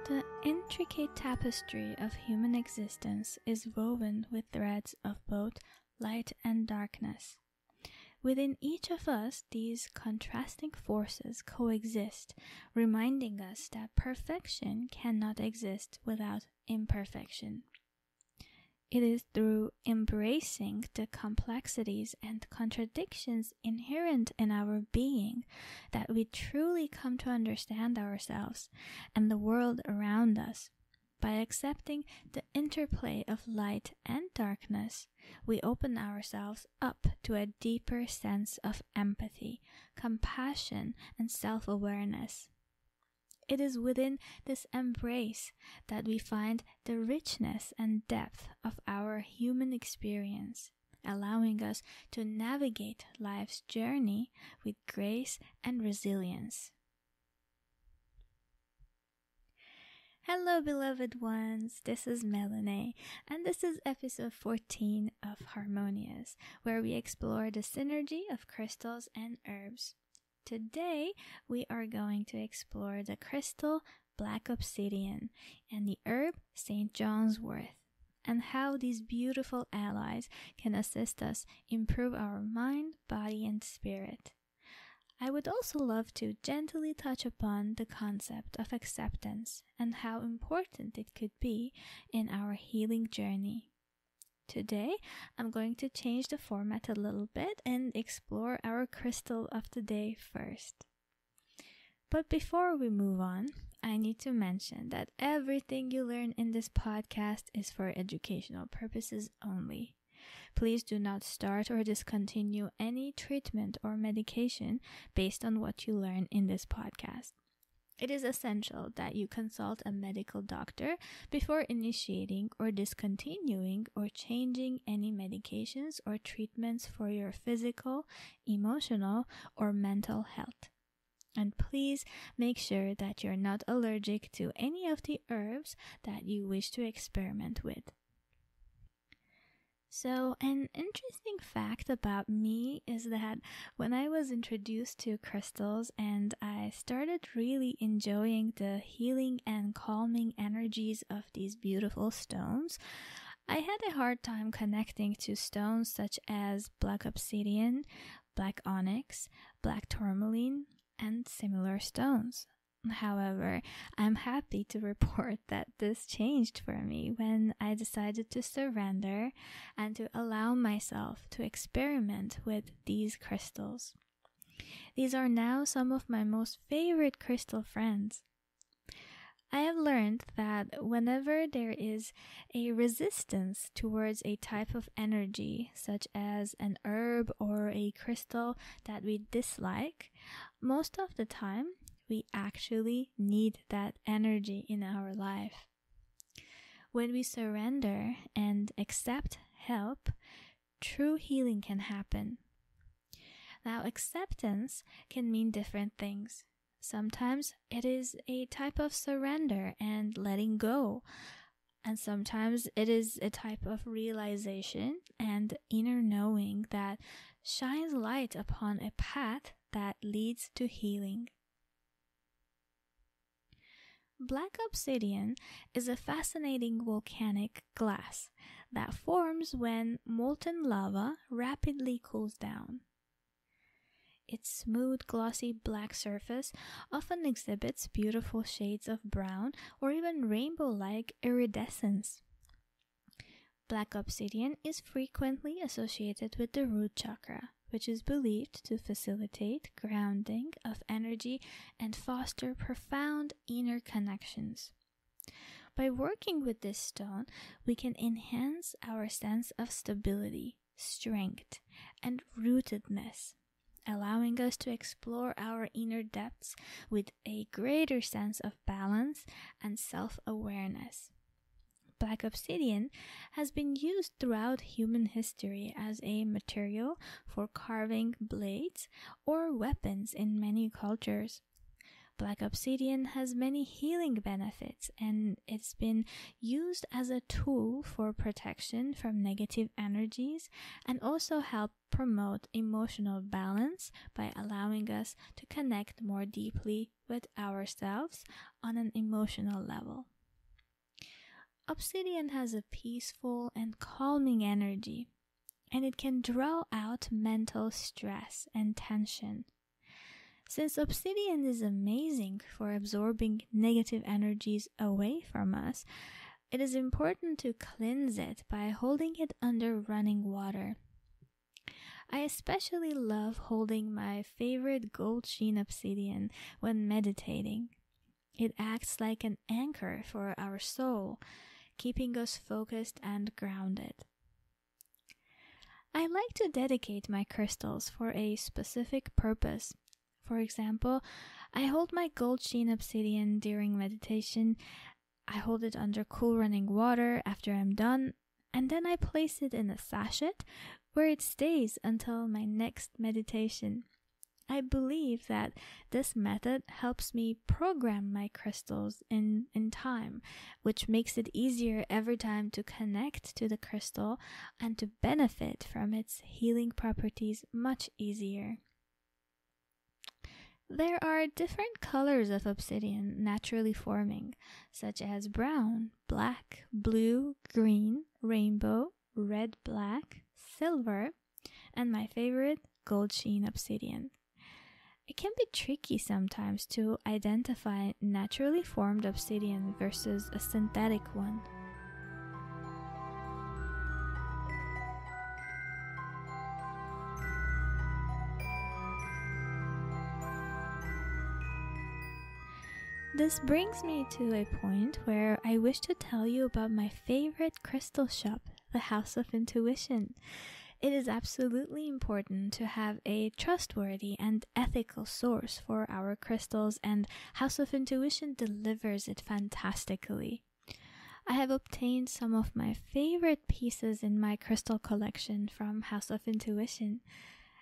The intricate tapestry of human existence is woven with threads of both light and darkness. Within each of us, these contrasting forces coexist, reminding us that perfection cannot exist without imperfection. It is through embracing the complexities and contradictions inherent in our being that we truly come to understand ourselves and the world around us. By accepting the interplay of light and darkness, we open ourselves up to a deeper sense of empathy, compassion, and self-awareness. It is within this embrace that we find the richness and depth of our human experience, allowing us to navigate life's journey with grace and resilience. Hello, beloved ones, this is Meline, and this is episode 14 of Harmonious, where we explore the synergy of crystals and herbs. Today, we are going to explore the crystal Black Obsidian and the herb St. John's Wort, and how these beautiful allies can assist us improve our mind, body, and spirit. I would also love to gently touch upon the concept of acceptance and how important it could be in our healing journey. Today, I'm going to change the format a little bit and explore our crystal of the day first. But before we move on, I need to mention that everything you learn in this podcast is for educational purposes only. Please do not start or discontinue any treatment or medication based on what you learn in this podcast. It is essential that you consult a medical doctor before initiating or discontinuing or changing any medications or treatments for your physical, emotional, or mental health. And please make sure that you're not allergic to any of the herbs that you wish to experiment with. So, an interesting fact about me is that when I was introduced to crystals and I started really enjoying the healing and calming energies of these beautiful stones, I had a hard time connecting to stones such as Black Obsidian, Black Onyx, Black Tourmaline, and similar stones. However, I'm happy to report that this changed for me when I decided to surrender and to allow myself to experiment with these crystals. These are now some of my most favorite crystal friends. I have learned that whenever there is a resistance towards a type of energy, such as an herb or a crystal that we dislike, most of the time, we actually need that energy in our life. When we surrender and accept help, true healing can happen. Now, acceptance can mean different things. Sometimes it is a type of surrender and letting go. And sometimes it is a type of realization and inner knowing that shines light upon a path that leads to healing. Black obsidian is a fascinating volcanic glass that forms when molten lava rapidly cools down. Its smooth, glossy black surface often exhibits beautiful shades of brown or even rainbow-like iridescence. Black obsidian is frequently associated with the root chakra, which is believed to facilitate grounding of energy and foster profound inner connections. By working with this stone, we can enhance our sense of stability, strength, and rootedness, allowing us to explore our inner depths with a greater sense of balance and self-awareness. Black obsidian has been used throughout human history as a material for carving blades or weapons in many cultures. Black Obsidian has many healing benefits, and it's been used as a tool for protection from negative energies and also help promote emotional balance by allowing us to connect more deeply with ourselves on an emotional level. Obsidian has a peaceful and calming energy, and it can draw out mental stress and tension. Since obsidian is amazing for absorbing negative energies away from us, it is important to cleanse it by holding it under running water. I especially love holding my favorite gold sheen obsidian when meditating. It acts like an anchor for our soul, keeping us focused and grounded. I like to dedicate my crystals for a specific purpose. For example, I hold my gold sheen obsidian during meditation. I hold it under cool running water after I'm done, and then I place it in a sachet where it stays until my next meditation. I believe that this method helps me program my crystals in time, which makes it easier every time to connect to the crystal and to benefit from its healing properties much easier. There are different colors of obsidian naturally forming, such as brown, black, blue, green, rainbow, red, black, silver, and my favorite, gold sheen obsidian. It can be tricky sometimes to identify naturally formed obsidian versus a synthetic one. This brings me to a point where I wish to tell you about my favorite crystal shop, the House of Intuition. It is absolutely important to have a trustworthy and ethical source for our crystals, and House of Intuition delivers it fantastically. I have obtained some of my favorite pieces in my crystal collection from House of Intuition.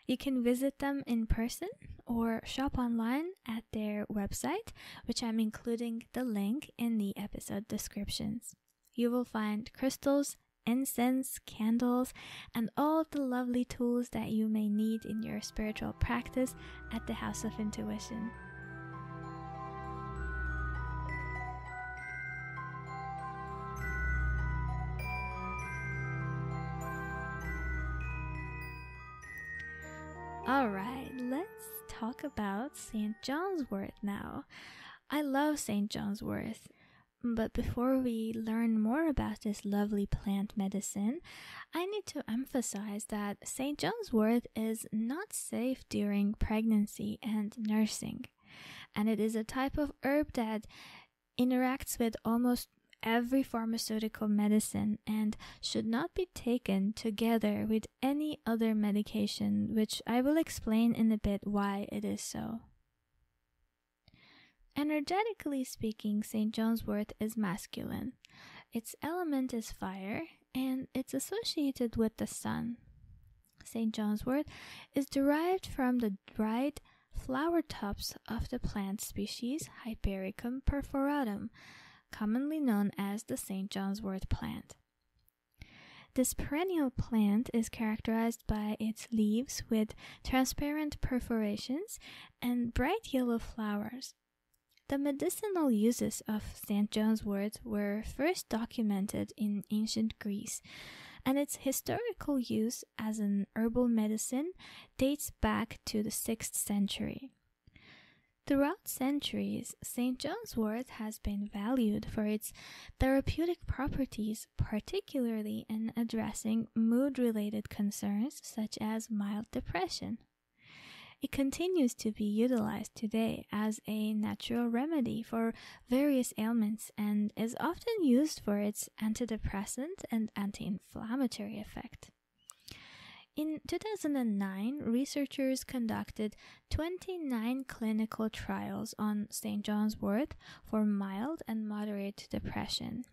You can visit them in person or shop online at their website, which I'm including the link in the episode descriptions. You will find crystals, incense, candles, and all of the lovely tools that you may need in your spiritual practice at the House of Intuition. Alright, let's talk about St. John's Wort now. I love St. John's Wort. But before we learn more about this lovely plant medicine, I need to emphasize that St. John's Wort is not safe during pregnancy and nursing. And it is a type of herb that interacts with almost every pharmaceutical medicine and should not be taken together with any other medication, which I will explain in a bit why it is so. Energetically speaking, St. John's Wort is masculine. Its element is fire, and it's associated with the sun. St. John's Wort is derived from the dried flower tops of the plant species Hypericum perforatum, commonly known as the St. John's Wort plant. This perennial plant is characterized by its leaves with transparent perforations and bright yellow flowers. The medicinal uses of St. John's Wort were first documented in ancient Greece, and its historical use as an herbal medicine dates back to the 6th century. Throughout centuries, St. John's Wort has been valued for its therapeutic properties, particularly in addressing mood-related concerns such as mild depression. It continues to be utilized today as a natural remedy for various ailments and is often used for its antidepressant and anti-inflammatory effect. In 2009, researchers conducted 29 clinical trials on St. John's Wort for mild and moderate depression.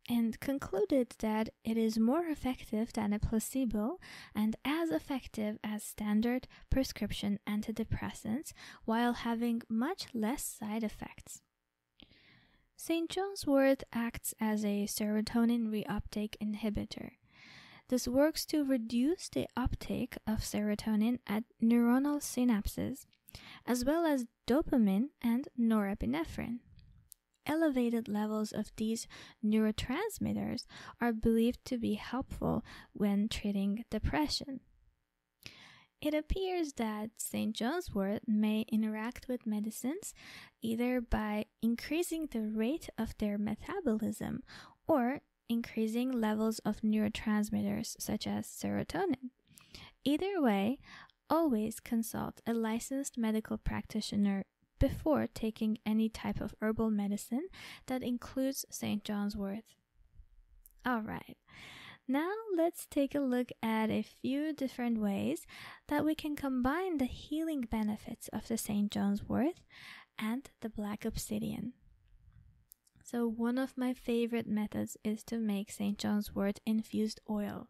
and concluded that it is more effective than a placebo and as effective as standard prescription antidepressants while having much less side effects. St. John's wort acts as a serotonin reuptake inhibitor. This works to reduce the uptake of serotonin at neuronal synapses, as well as dopamine and norepinephrine. Elevated levels of these neurotransmitters are believed to be helpful when treating depression. It appears that St. John's wort may interact with medicines either by increasing the rate of their metabolism or increasing levels of neurotransmitters such as serotonin. Either way, always consult a licensed medical practitioner before taking any type of herbal medicine that includes St. John's wort. Alright, now let's take a look at a few different ways that we can combine the healing benefits of the St. John's wort and the Black Obsidian. So one of my favorite methods is to make St. John's wort infused oil.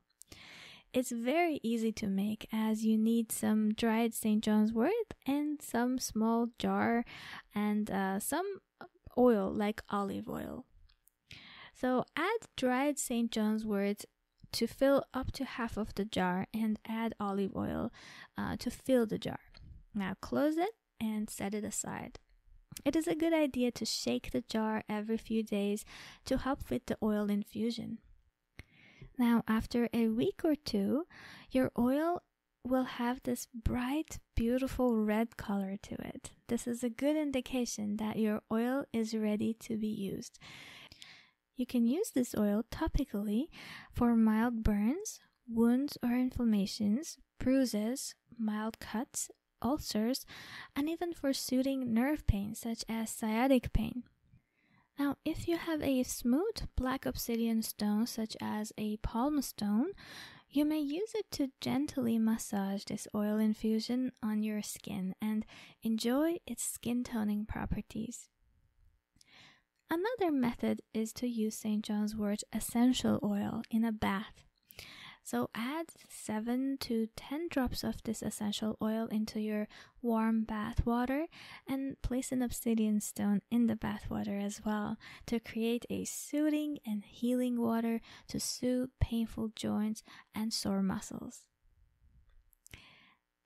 It's very easy to make as you need some dried St. John's wort and some small jar and some oil like olive oil. So add dried St. John's wort to fill up to half of the jar and add olive oil to fill the jar. Now close it and set it aside. It is a good idea to shake the jar every few days to help with the oil infusion. Now, after a week or two, your oil will have this bright, beautiful red color to it. This is a good indication that your oil is ready to be used. You can use this oil topically for mild burns, wounds or inflammations, bruises, mild cuts, ulcers, and even for soothing nerve pain such as sciatic pain. Now, if you have a smooth black obsidian stone such as a palm stone, you may use it to gently massage this oil infusion on your skin and enjoy its skin toning properties. Another method is to use St. John's wort essential oil in a bath. So add 7 to 10 drops of this essential oil into your warm bath water and place an obsidian stone in the bath water as well to create a soothing and healing water to soothe painful joints and sore muscles.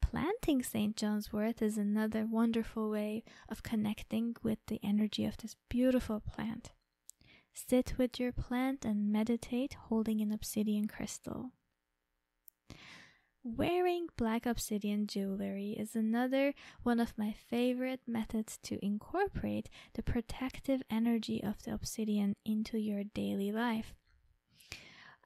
Planting St. John's wort is another wonderful way of connecting with the energy of this beautiful plant. Sit with your plant and meditate holding an obsidian crystal. Wearing black obsidian jewelry is another one of my favorite methods to incorporate the protective energy of the obsidian into your daily life.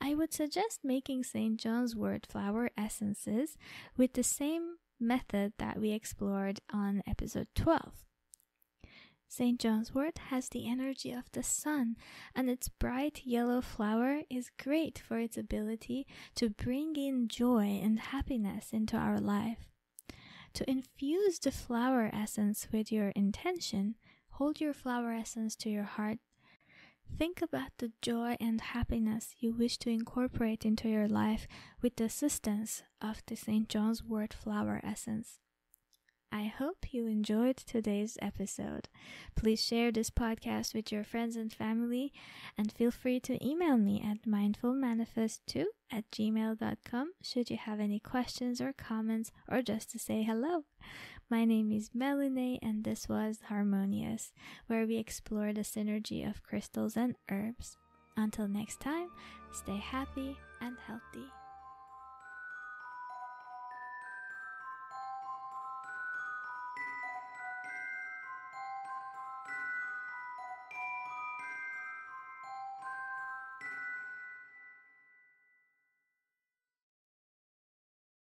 I would suggest making St. John's wort flower essences with the same method that we explored on episode 12. St. John's wort has the energy of the sun, and its bright yellow flower is great for its ability to bring in joy and happiness into our life. To infuse the flower essence with your intention, hold your flower essence to your heart. Think about the joy and happiness you wish to incorporate into your life with the assistance of the St. John's wort flower essence. I hope you enjoyed today's episode. Please share this podcast with your friends and family, and feel free to email me at mindfulmanifest2@gmail.com should you have any questions or comments or just to say hello. My name is Meline, and this was Harmonious, where we explore the synergy of crystals and herbs. Until next time, stay happy and healthy.